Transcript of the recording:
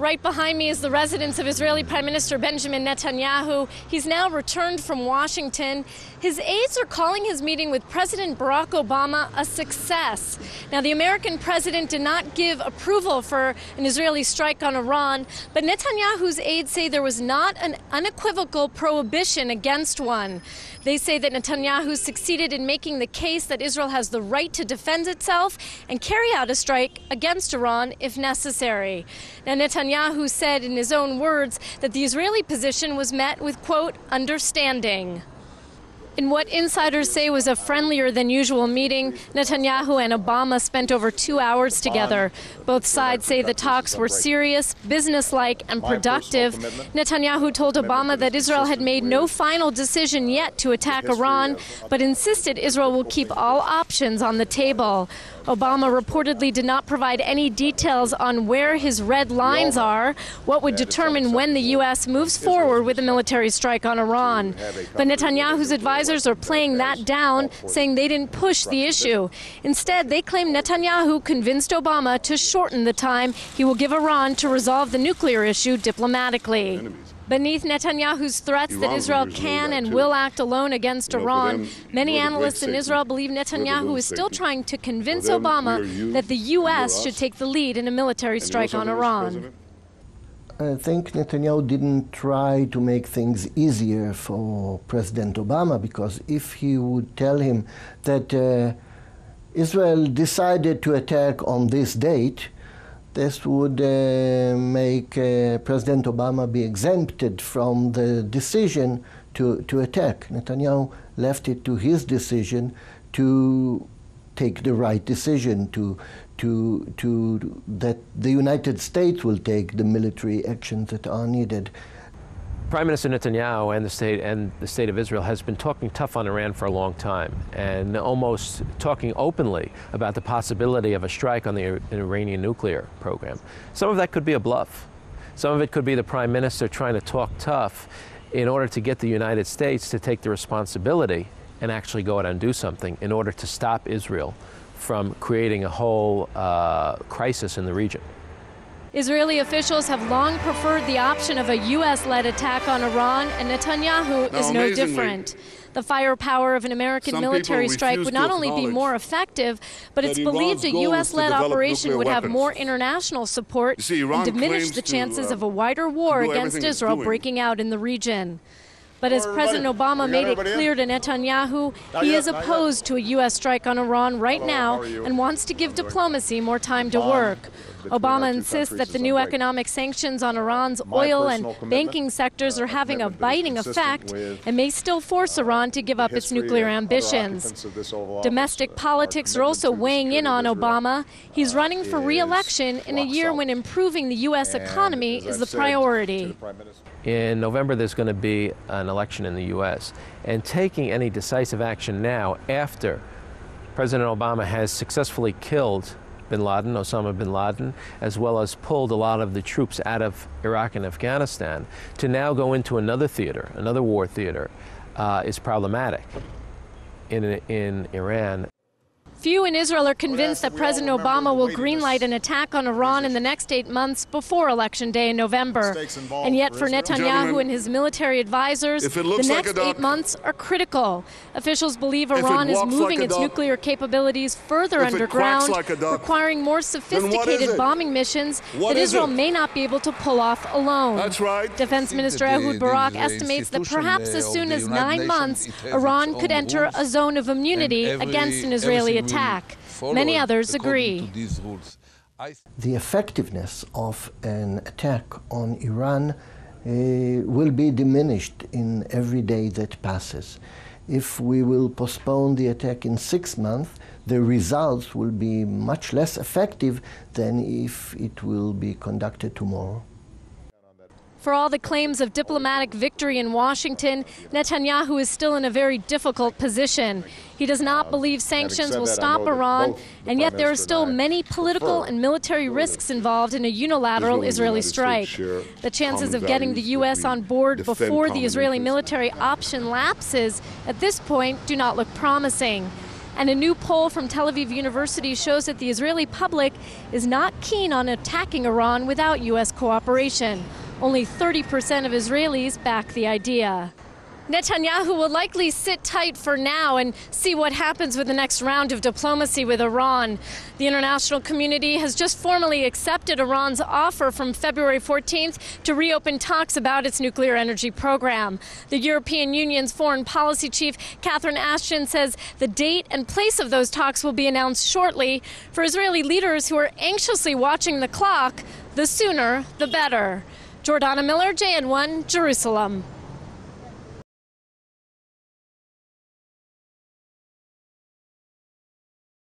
Right behind me is the residence of Israeli Prime Minister Benjamin Netanyahu. He's now returned from Washington. His aides are calling his meeting with President Barack Obama a success. Now, the American president did not give approval for an Israeli strike on Iran, but Netanyahu's aides say there was not an unequivocal prohibition against one. They say that Netanyahu succeeded in making the case that Israel has the right to defend itself and carry out a strike against Iran if necessary. Now, Netanyahu said in his own words that the Israeli position was met with, quote, understanding. In what insiders say was a friendlier than usual meeting, Netanyahu and Obama spent over 2 hours together. Both sides say the talks were serious, businesslike, and productive. Netanyahu told Obama that Israel had made no final decision yet to attack Iran, but insisted Israel will keep all options on the table. Obama reportedly did not provide any details on where his red lines are, what would determine when the U.S. moves forward with a military strike on Iran. But Netanyahu's advisors are playing that down, saying they didn't push the issue. Instead, they claim Netanyahu convinced Obama to shorten the time he will give Iran to resolve the nuclear issue diplomatically. Beneath Netanyahu's threats that Israel can and will act alone against Iran, many analysts in Israel believe Netanyahu is still trying to convince Obama that the U.S. should take the lead in a military strike on Iran. I think Netanyahu didn't try to make things easier for President Obama, because if he would tell him that Israel decided to attack on this date, this would make President Obama be exempted from the decision to attack. Netanyahu left it to his decision to take the right decision, that the United States will take the military actions that are needed. Prime Minister Netanyahu and the state of Israel has been talking tough on Iran for a long time, and almost talking openly about the possibility of a strike on the Iranian nuclear program. Some of that could be a bluff. Some of it could be the Prime Minister trying to talk tough in order to get the United States to take the responsibility and actually go out and do something in order to stop Israel from creating a whole crisis in the region. Israeli officials have long preferred the option of a U.S.-led attack on Iran, and Netanyahu is no different. The firepower of an American military strike would not only be more effective, but it's believed a U.S.-led operation would have more international support and diminish the chances of a wider war against Israel breaking out in the region. But as President Obama made it clear to Netanyahu, he is opposed to a U.S. strike on Iran right now and wants to give diplomacy more time to work. Obama insists that the new economic sanctions on Iran's oil and banking sectors are having a biting effect and may still force Iran to give up its nuclear ambitions. Domestic politics are also weighing in on Obama. He's running for re-election in a year when improving the U.S. economy is the priority. In November, there's going to be an election in the U.S., and taking any decisive action now, after President Obama has successfully killed Osama bin Laden, as well as pulled a lot of the troops out of Iraq and Afghanistan, to now go into another theater, another war theater, is problematic in Iran. Few in Israel are convinced that President Obama will greenlight an attack on Iran in the next 8 months before Election Day in November. And yet for Netanyahu and his military advisors, the next 8 months are critical. Officials believe Iran is moving its nuclear capabilities further underground, requiring more sophisticated bombing missions that Israel may not be able to pull off alone. Defense Minister Ehud Barak estimates that perhaps as soon as 9 months, Iran could enter a zone of immunity against an Israeli attack. Many others agree. The effectiveness of an attack on Iran will be diminished in every day that passes. If we will postpone the attack in 6 months, the results will be much less effective than if it will be conducted tomorrow. For all the claims of diplomatic victory in Washington, Netanyahu is still in a very difficult position. He does not believe sanctions will stop Iran, and yet there are still many political and military risks involved in a unilateral Israeli strike. The chances of getting the U.S. on board before the Israeli military option lapses at this point do not look promising. And a new poll from Tel Aviv University shows that the Israeli public is not keen on attacking Iran without U.S. cooperation. Only 30% of Israelis back the idea. Netanyahu will likely sit tight for now and see what happens with the next round of diplomacy with Iran. The international community has just formally accepted Iran's offer from February 14th to reopen talks about its nuclear energy program. The European Union's foreign policy chief, Catherine Ashton, says the date and place of those talks will be announced shortly. For Israeli leaders who are anxiously watching the clock, the sooner, the better. Jordana Miller, JN1, Jerusalem.